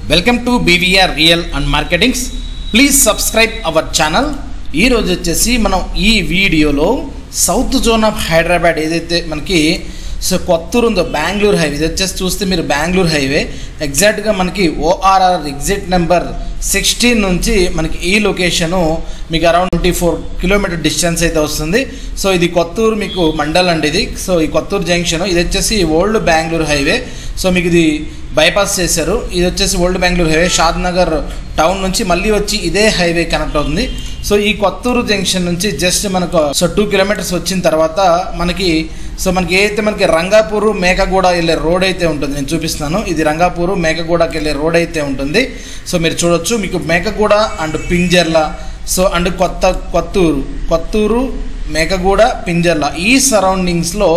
Welcome to BVR real and marketings. Please subscribe our channel. ఈరోజు వచ్చేసి మనం ఈ వీడియోలో సౌత్ జోన్ ఆఫ్ హైదరాబాద్ ఏదైతే మనకి కొత్తూరు ఉందో బెంగళూరు హైవే, ఇది వచ్చేసి చూస్తే మీరు బెంగళూరు హైవే ఎగ్జాక్ట్గా మనకి ORR ఎగ్జిట్ నెంబర్ 16 నుంచి మనకి ఈ లొకేషను మీకు అరౌండ్ 24 కిలోమీటర్ డిస్టెన్స్ అయితే వస్తుంది. సో ఇది కొత్తూరు మీకు మండల్ అండి ఇది. సో ఈ కొత్తూరు జంక్షన్ ఇది వచ్చేసి ఓల్డ్ బెంగళూరు హైవే. సో మీకు ఇది బైపాస్ చేశారు. ఇది వచ్చేసి ఓల్డ్ బెంగళూరు హైవే షాద్ నగర్ టౌన్ నుంచి మళ్ళీ వచ్చి ఇదే హైవే కనెక్ట్ అవుతుంది. సో ఈ కొత్తూరు జంక్షన్ నుంచి జస్ట్ మనకు 2 కిలోమీటర్స్ వచ్చిన తర్వాత మనకి ఏదైతే మనకి రంగాపూర్ మేకగూడ వెళ్ళే రోడ్ అయితే ఉంటుంది, నేను చూపిస్తున్నాను. ఇది రంగాపూర్ మేకగూడకి వెళ్ళే రోడ్ అయితే ఉంటుంది. సో మీరు చూడొచ్చు మీకు Mekaguda and Pinjarla, so and Kothur Mekaguda Pinjarla ఈ సరౌండింగ్స్లో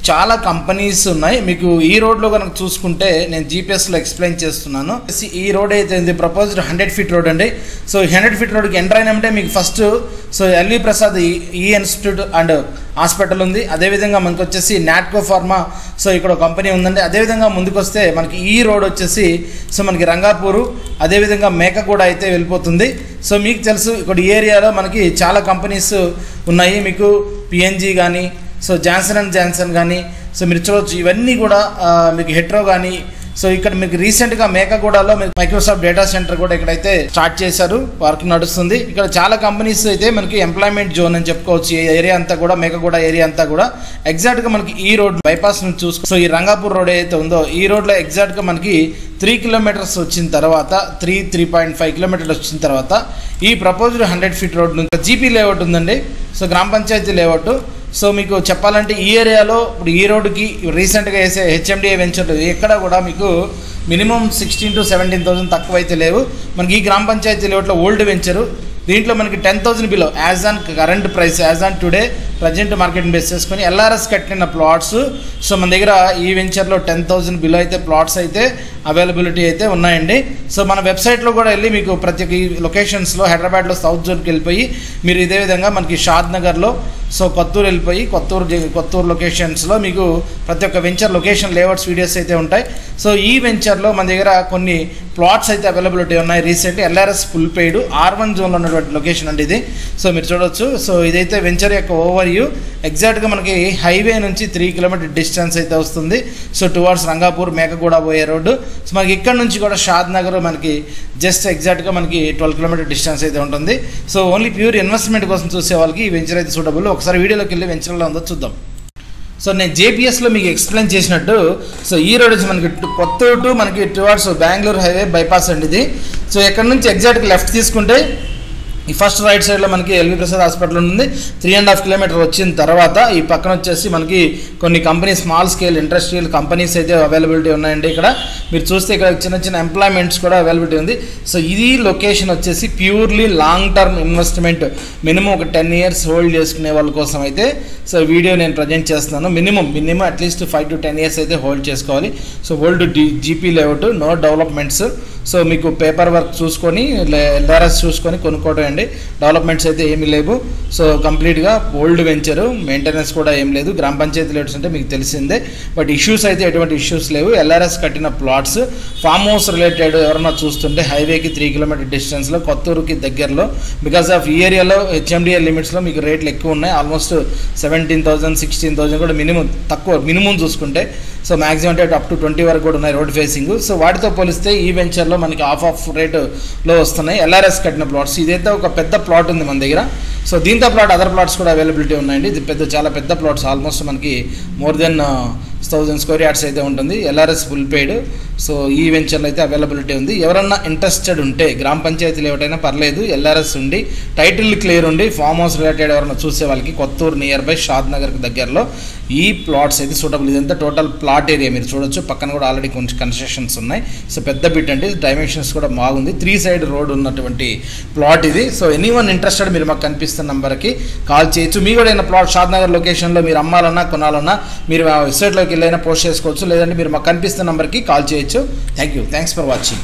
చాలా కంపెనీస్ ఉన్నాయి. మీకు ఈ రోడ్లో కనుక చూసుకుంటే నేను జీపీఎస్లో ఎక్స్ప్లెయిన్ చేస్తున్నాను. ఈ రోడ్ అయితే ప్రపోజ్డ్ 100 ఫీట్ రోడ్ అండి. సో 100 ఫీట్ రోడ్కి ఎంటర్ అయినామంటే మీకు ఫస్ట్ ఎల్వి ప్రసాద్ ఈ ఇన్స్టిట్యూట్ అండ్ హాస్పిటల్ ఉంది. అదేవిధంగా మనకు వచ్చేసి నాట్కో ఫార్మా, సో ఇక్కడ కంపెనీ ఉందండి. అదేవిధంగా ముందుకు వస్తే మనకి ఈ రోడ్ వచ్చేసి మనకి రంగాపూరు, అదేవిధంగా మేకగూడ అయితే వెళ్ళిపోతుంది. సో మీకు తెలుసు ఇక్కడ ఈ ఏరియాలో మనకి చాలా కంపెనీస్ ఉన్నాయి. మీకు పిఎన్జీ కానీ, సో జాన్సన్ కానీ, సో మీరు చూడవచ్చు ఇవన్నీ కూడా మీకు హెట్రో కానీ. సో ఇక్కడ మీకు రీసెంట్గా మేకగూడలో మీకు మైక్రోసాఫ్ట్ డేటా సెంటర్ కూడా ఇక్కడైతే స్టార్ట్ చేశారు, వర్క్ నడుస్తుంది. ఇక్కడ చాలా కంపెనీస్ అయితే మనకి ఎంప్లాయ్మెంట్ జోన్ అని చెప్పుకోవచ్చు. ఈ ఏరియా అంతా కూడా మేకగూడ ఏరియా అంతా కూడా ఎగ్జాక్ట్గా మనకి ఈ రోడ్ బైపాస్ నుంచి చూసుకో. సో ఈ రంగాపూర్ రోడ్ ఏదైతే ఉందో ఈ రోడ్లో ఎగ్జాక్ట్గా మనకి 3 కిలోమీటర్స్ వచ్చిన తర్వాత 3.5 కిలోమీటర్లు వచ్చిన తర్వాత ఈ ప్రపోజ్డ్ 100 ఫీట్ రోడ్ నుంచి జీపీ లేఅవుట్ ఉందండి. సో గ్రామ పంచాయతీ లేఅవుట్. సో మీకు చెప్పాలంటే ఈ ఏరియాలో ఇప్పుడు ఈ రోడ్డుకి రీసెంట్గా వేసే హెచ్ఎండిఏ వెంచర్లు ఎక్కడ కూడా మీకు మినిమం 16,000 to 17,000 తక్కువ అయితే లేవు. మనకి ఈ గ్రామ పంచాయతీ లేఅవుట్లో ఓల్డ్ వెంచరు, దీంట్లో మనకి 10,000 below as on current price, as on today present market base చేసుకొని LRS కట్టిన ప్లాట్స్. సో మన దగ్గర ఈ వెంచర్లో 10,000 బిలో అయితే ప్లాట్స్ అయితే అవైలబిలిటీ అయితే ఉన్నాయండి. సో మన వెబ్సైట్లో కూడా వెళ్ళి మీకు ప్రతి ఒక్క లొకేషన్స్లో హైదరాబాద్లో సౌత్ జోన్కి వెళ్ళిపోయి మీరు ఇదే విధంగా మనకి షాద్ నగర్లో సో కొత్తూరు వెళ్ళిపోయి కొత్తూరు లొకేషన్స్లో మీకు ప్రతి ఒక్క వెంచర్ లొకేషన్ లేఅవుట్స్ వీడియోస్ అయితే ఉంటాయి. సో ఈ వెంచర్లో మన దగ్గర కొన్ని ప్లాట్స్ అయితే అవైలబిలిటీ ఉన్నాయి. Recently LRS full paid R1 జోన్లో ఉన్నటువంటి లొకేషన్ అండి ఇది. సో మీరు చూడవచ్చు. సో ఇదైతే వెంచర్ యొక్క ఓవర్ వ్యూ. ఎగ్జాక్ట్గా మనకి హైవే నుంచి 3 కిలోమీటర్ డిస్టెన్స్ అయితే వస్తుంది. సో టువర్డ్స్ రంగాపూర్ మేకగూడ పోయే రోడ్డు. సో మనకి ఇక్కడ నుంచి కూడా షాద్ నగర్ మనకి జస్ట్ ఎగ్జాక్ట్గా మనకి 12 కిలోమీటర్ డిస్టెన్స్ అయితే ఉంటుంది. సో ఓన్లీ ప్యూర్ ఇన్వెస్ట్మెంట్ కోసం చూసే వాళ్ళకి ఈ వెంచర్ అయితే సూటబుల్. ఒకసారి వీడియోలోకి వెళ్ళి వెంచర్లో ఉందో చూద్దాం. సో నేను జేపీఎస్లో మీకు ఎక్స్ప్లెయిన్ చేసినట్టు సో ఈ రోడ్ వచ్చి మనకి కొత్తూరు టు మనకి టువర్డ్స్ బెంగళూరు హైవే బైపాస్ అండి ఇది. సో ఇక్కడ నుంచి ఎగ్జాక్ట్గా లెఫ్ట్ తీసుకుంటే ఈ ఫస్ట్ రైట్ సైడ్లో మనకి ఎల్వి ప్రసాద్ హాస్పిటల్ ఉంది. 3.5 కిలోమీటర్ వచ్చిన తర్వాత ఈ పక్కన వచ్చేసి మనకి కొన్ని company small scale industrial companies అయితే అవైలబిలిటీ ఉన్నాయండి. ఇక్కడ మీరు చూస్తే ఇక్కడ చిన్న ఎంప్లాయ్మెంట్స్ కూడా అవైలబిలిటీ ఉంది. సో ఇది లొకేషన్ వచ్చేసి purely long term investment, minimum ఒక 10 years హోల్డ్ చేసుకునే వాళ్ళ కోసం అయితే సో వీడియో నేను ప్రజెంట్ చేస్తున్నాను. మినిమం అట్లీస్ట్ 5 to 10 years అయితే హోల్డ్ చేసుకోవాలి. So old GP layout, no developments. So మీకు పేపర్ వర్క్ చూసుకొని LRS చూసుకొని కొనుక్కోవడం అండి. డెవలప్మెంట్స్ అయితే ఏమీ లేవు. సో కంప్లీట్గా ఓల్డ్ వెంచరు, మెయింటెనెన్స్ కూడా ఏం లేదు. గ్రామ పంచాయతీ లేఅవుట్స్ అంటే మీకు తెలిసిందే, బట్ ఇష్యూస్ అయితే ఎటువంటి ఇష్యూస్ లేవు. LRS కట్టిన ప్లాట్స్, ఫామ్ హౌస్ రిలేటెడ్ ఎవరన్నా చూస్తుంటే హైవేకి 3 కిలోమీటర్ డిస్టెన్స్లో కొత్తూరుకి దగ్గరలో, బికాస్ ఆఫ్ ఈ ఏరియాలో హెచ్ఎండిఏ లిమిట్స్లో మీకు రేట్లు ఎక్కువ ఉన్నాయి. ఆల్మోస్ట్ 17,000 16,000 కూడా మినిమం చూసుకుంటే. సో మ్యాక్సిమం అంటే అప్ to 20 వరకు కూడా ఉన్నాయి రోడ్ ఫేసింగ్. సో వాటితో పోలిస్తే ఈ వెంచర్లో మనకి ఆఫ్ రేటులో వస్తున్నాయి LRS కట్టిన ప్లాట్స్. ఇదైతే ఒక పెద్ద ప్లాట్ ఉంది మన దగ్గర. సో దీంతో ప్లాట్ అదర్ ప్లాట్స్ కూడా అవైలబిలిటీ ఉన్నాయండి. ఇది చాలా పెద్ద ప్లాట్స్, ఆల్మోస్ట్ మనకి మోర్ దెన్ 1000 స్క్వేర్ యార్డ్స్ అయితే ఉంటుంది. LRS full paid. సో ఈ వెంచర్లో అయితే అవైలబిలిటీ ఉంది. ఎవరన్నా ఇంట్రెస్టెడ్ ఉంటే గ్రామ పంచాయతీలు ఏవటైనా పర్లేదు, LRS ఉండి టైటిల్ క్లియర్ ఉండి ఫామ్ హౌస్ రిలేటెడ్ ఎవరైనా చూసే వాళ్ళకి కొత్తూరు నియర్ బై షాద్ నగర్కి దగ్గరలో ఈ ప్లాట్స్ అయితే సూటబుల్. ఇదంతా టోటల్ ప్లాట్ ఏరియా మీరు చూడొచ్చు. పక్కన కూడా ఆల్రెడీ కొంచెం కన్స్ట్రక్షన్స్ ఉన్నాయి. సో పెద్ద బిట్ అంటే డైమెన్షన్స్ కూడా బాగుంది. 3 side రోడ్ ఉన్నటువంటి ప్లాట్ ఇది. సో ఎనీవన్ ఇంట్రెస్టెడ్ మీరు మాకు కనిపిస్తున్న నెంబర్కి కాల్ చేయొచ్చు. మీ కూడా ఏదైనా ప్లాట్ షాద్ నగర్ లొకేషన్లో మీరు అమ్మాలన్నా కొనాలన్నా మీరు వెబ్సైట్లోకి వెళ్ళైనా పోస్ట్ చేసుకోవచ్చు, లేదంటే మీరు మాకు కనిపిస్తున్న నెంబర్కి కాల్ చేయొచ్చు. Thanks for watching.